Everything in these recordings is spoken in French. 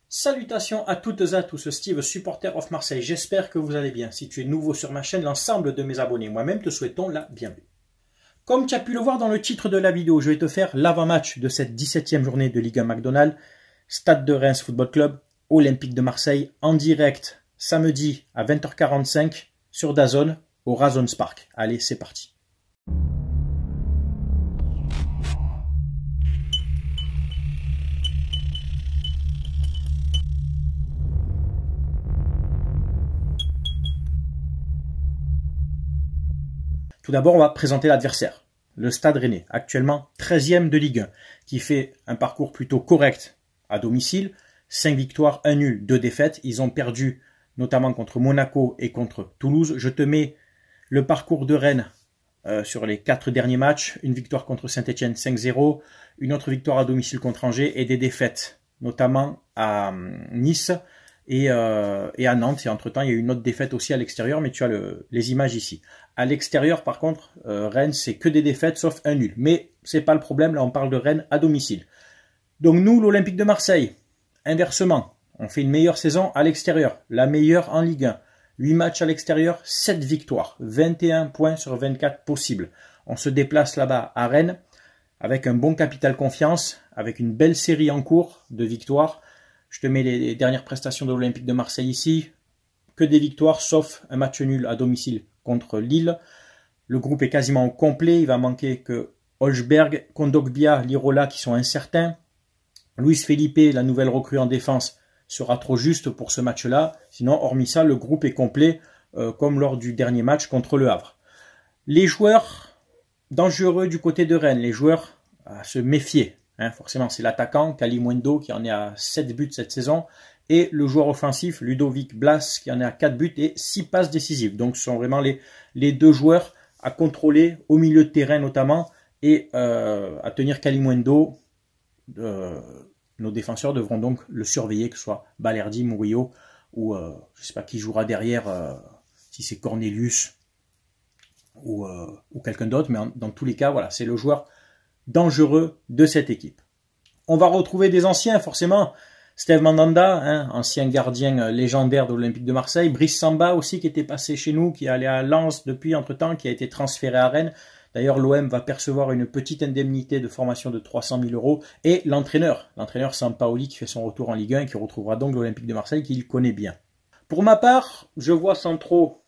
Salutations à toutes et à tous, Steve, supporter of Marseille. J'espère que vous allez bien. Si tu es nouveau sur ma chaîne, l'ensemble de mes abonnés, moi-même, te souhaitons la bienvenue. Comme tu as pu le voir dans le titre de la vidéo, je vais te faire l'avant-match de cette 17e journée de Ligue 1 McDonald's. Stade de Reims Football Club, Olympique de Marseille, en direct, samedi à 20h45 sur DAZN au Razons Park. Allez, c'est parti. Tout d'abord, on va présenter l'adversaire, le Stade Rennais, actuellement 13e de Ligue 1, qui fait un parcours plutôt correct à domicile, 5 victoires, 1 nul, 2 défaites. Ils ont perdu notamment contre Monaco et contre Toulouse. Je te mets le parcours de Rennes sur les 4 derniers matchs, une victoire contre Saint-Etienne 5-0, une autre victoire à domicile contre Angers et des défaites, notamment à Nice et à Nantes. Et entre-temps, il y a eu une autre défaite aussi à l'extérieur, mais tu as les images ici. À l'extérieur, par contre, Rennes, c'est que des défaites, sauf un nul. Mais c'est pas le problème, là on parle de Rennes à domicile. Donc nous, l'Olympique de Marseille, inversement, on fait une meilleure saison à l'extérieur, la meilleure en Ligue 1. 8 matchs à l'extérieur, 7 victoires, 21 points sur 24 possibles. On se déplace là-bas à Rennes, avec un bon capital confiance, avec une belle série en cours de victoires. Je te mets les dernières prestations de l'Olympique de Marseille ici. Que des victoires, sauf un match nul à domicile contre Lille. Le groupe est quasiment complet. Il va manquer que Holzberg, Kondogbia, Lirola qui sont incertains. Luis Felipe, la nouvelle recrue en défense, sera trop juste pour ce match-là. Sinon, hormis ça, le groupe est complet comme lors du dernier match contre Le Havre. Les joueurs dangereux du côté de Rennes, les joueurs à se méfier. Forcément, c'est l'attaquant Kalimundo qui en est à 7 buts cette saison. Et le joueur offensif, Ludovic Blas, qui en est à 4 buts et 6 passes décisives. Donc ce sont vraiment les deux joueurs à contrôler au milieu de terrain notamment et à tenir Kalimundo. Nos défenseurs devront donc le surveiller, que ce soit Balerdi, Murillo ou je ne sais pas qui jouera derrière, si c'est Cornelius ou quelqu'un d'autre. Mais dans tous les cas, voilà, c'est le joueur dangereux de cette équipe. On va retrouver des anciens forcément. Steve Mandanda, ancien gardien légendaire de l'Olympique de Marseille. Brice Samba aussi qui était passé chez nous, qui est allé à Lens depuis entre-temps, qui a été transféré à Rennes. D'ailleurs, l'OM va percevoir une petite indemnité de formation de 300 000 €. Et l'entraîneur Sampaoli qui fait son retour en Ligue 1 et qui retrouvera donc l'Olympique de Marseille qu'il connaît bien. Pour ma part, je vois sans trop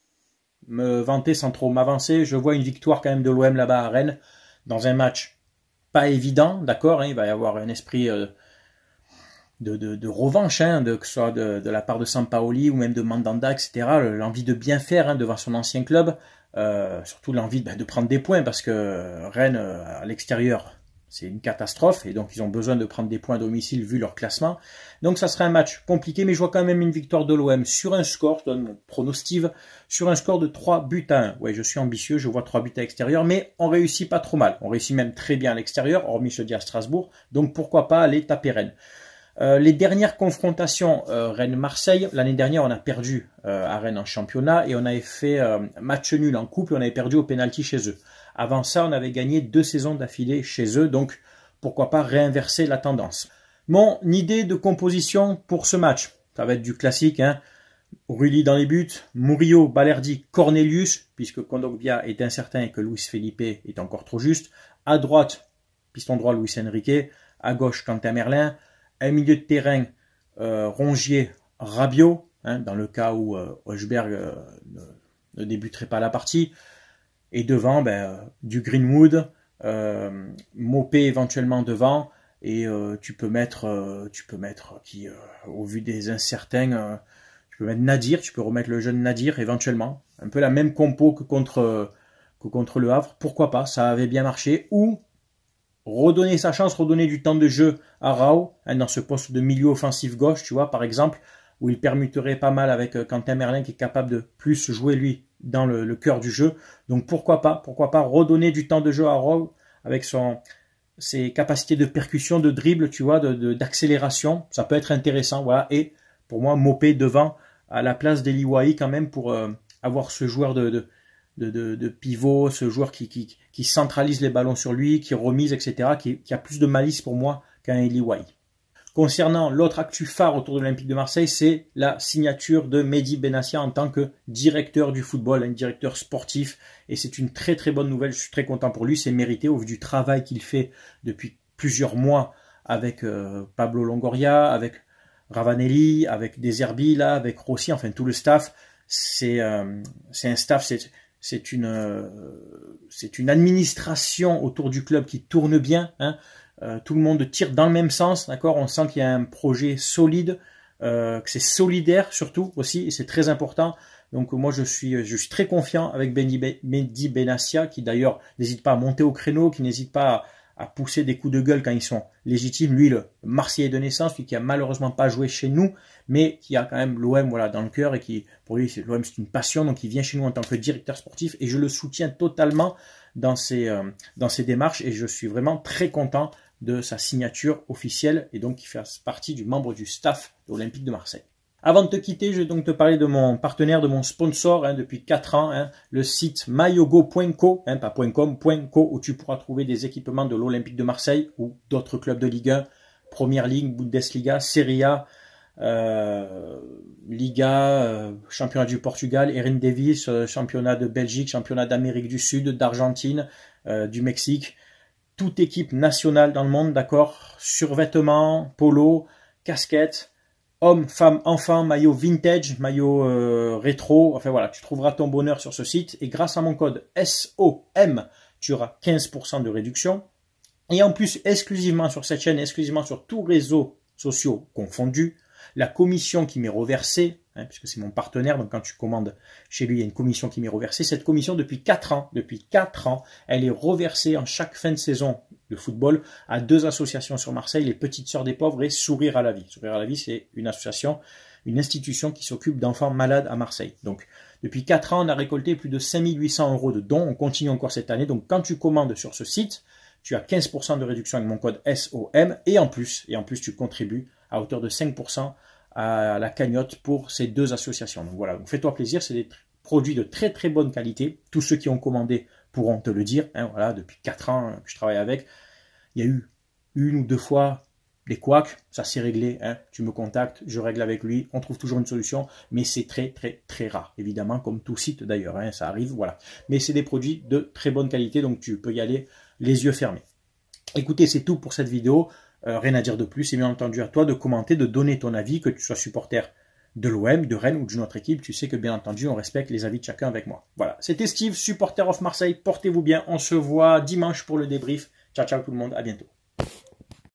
me vanter, sans trop m'avancer, je vois une victoire quand même de l'OM là-bas à Rennes dans un match pas évident, d'accord, il va y avoir un esprit de revanche, que ce soit de la part de Sampaoli ou même de Mandanda, etc. L'envie de bien faire devant son ancien club, surtout l'envie de prendre des points parce que Rennes à l'extérieur c'est une catastrophe et donc ils ont besoin de prendre des points à domicile vu leur classement. Donc ça sera un match compliqué, mais je vois quand même une victoire de l'OM sur un score, je donne mon pronostic, sur un score de 3 buts à 1. Ouais, je suis ambitieux, je vois 3 buts à l'extérieur, mais on réussit pas trop mal. On réussit même très bien à l'extérieur, hormis jeudi à Strasbourg, donc pourquoi pas aller taper Rennes. Les dernières confrontations Rennes-Marseille, l'année dernière on a perdu à Rennes en championnat et on avait fait match nul en coupe et on avait perdu au pénalty chez eux. Avant ça on avait gagné 2 saisons d'affilée chez eux, donc pourquoi pas réinverser la tendance. Mon idée de composition pour ce match, ça va être du classique, Rulli dans les buts, Murillo, Balerdi, Cornelius, puisque Kondogbia est incertain et que Luis Felipe est encore trop juste. À droite, piston droit Luis Enrique, à gauche Quentin Merlin. Un milieu de terrain, Rongier, Rabiot, dans le cas où Holzberg ne débuterait pas la partie. Et devant, du Greenwood, Mopé éventuellement devant. Et tu peux mettre qui, au vu des incertains, tu peux mettre Nadir, tu peux remettre le jeune Nadir éventuellement. Un peu la même compo que contre Le Havre. Pourquoi pas, ça avait bien marché. Ou redonner sa chance, redonner du temps de jeu à Rao, dans ce poste de milieu offensif gauche, tu vois, par exemple, où il permuterait pas mal avec Quentin Merlin qui est capable de plus jouer, lui, dans le cœur du jeu. Donc pourquoi pas redonner du temps de jeu à Rao avec ses capacités de percussion, de dribble, tu vois, d'accélération. Ça peut être intéressant, voilà. Et pour moi, Mopé devant, à la place d'Eli Wahi quand même, pour avoir ce joueur de pivot, ce joueur qui centralise les ballons sur lui, qui remise, etc., qui a plus de malice pour moi qu'un Eli Wahi. Concernant l'autre actu phare autour de l'Olympique de Marseille, c'est la signature de Mehdi Benassia en tant que directeur du football, un directeur sportif. Et c'est une très très bonne nouvelle, je suis très content pour lui, c'est mérité au vu du travail qu'il fait depuis plusieurs mois avec Pablo Longoria, avec Ravanelli, avec Deserbi, là, avec Rossi, enfin tout le staff. C'est un staff, c'est une administration autour du club qui tourne bien, hein. Tout le monde tire dans le même sens, d'accord. On sent qu'il y a un projet solide, que c'est solidaire surtout aussi, et c'est très important. Donc moi je suis très confiant avec Mehdi Benassia, qui d'ailleurs n'hésite pas à monter au créneau, qui n'hésite pas à pousser des coups de gueule quand ils sont légitimes. Lui, le Marseillais de naissance, lui qui a malheureusement pas joué chez nous, mais qui a quand même l'OM voilà, dans le cœur et qui, pour lui, l'OM c'est une passion, donc il vient chez nous en tant que directeur sportif et je le soutiens totalement dans ses démarches et je suis vraiment très content de sa signature officielle et donc qui fait partie du membre du staff de l'Olympique de Marseille. Avant de te quitter, je vais donc te parler de mon partenaire, de mon sponsor depuis 4 ans, le site mayogo.co, pas .com, .co, où tu pourras trouver des équipements de l'Olympique de Marseille ou d'autres clubs de Ligue 1, Première Ligue, Bundesliga, Serie A, Liga, championnat du Portugal, Eredivisie, championnat de Belgique, championnat d'Amérique du Sud, d'Argentine, du Mexique, toute équipe nationale dans le monde, d'accord, survêtements, polo, casquettes, hommes, femmes, enfants, maillot vintage, maillot rétro, enfin voilà, tu trouveras ton bonheur sur ce site et grâce à mon code SOM, tu auras 15% de réduction. Et en plus, exclusivement sur cette chaîne, exclusivement sur tous réseaux sociaux confondus, la commission qui m'est reversée, puisque c'est mon partenaire, donc quand tu commandes chez lui, il y a une commission qui m'est reversée. Cette commission, depuis 4 ans, elle est reversée en chaque fin de saison de football à 2 associations sur Marseille, les Petites Sœurs des Pauvres et Sourire à la Vie. Sourire à la Vie, c'est une association, une institution qui s'occupe d'enfants malades à Marseille. Donc, depuis 4 ans, on a récolté plus de 5 800 € de dons. On continue encore cette année. Donc, quand tu commandes sur ce site, tu as 15% de réduction avec mon code SOM et en plus, tu contribues à hauteur de 5% à la cagnotte pour ces 2 associations. Donc voilà, donc fais-toi plaisir, c'est des produits de très très bonne qualité. Tous ceux qui ont commandé pourront te le dire. Voilà, depuis 4 ans que je travaille avec, il y a eu 1 ou 2 fois des couacs, ça s'est réglé. Tu me contactes, je règle avec lui, on trouve toujours une solution, mais c'est très très très rare, évidemment, comme tout site d'ailleurs, ça arrive, voilà. Mais c'est des produits de très bonne qualité, donc tu peux y aller les yeux fermés. Écoutez, c'est tout pour cette vidéo. Rien à dire de plus, et bien entendu à toi de commenter, de donner ton avis, que tu sois supporter de l'OM, de Rennes ou d'une autre équipe, tu sais que bien entendu on respecte les avis de chacun avec moi. Voilà, c'était Steve, supporter of Marseille, portez-vous bien, on se voit dimanche pour le débrief. Ciao ciao tout le monde, à bientôt.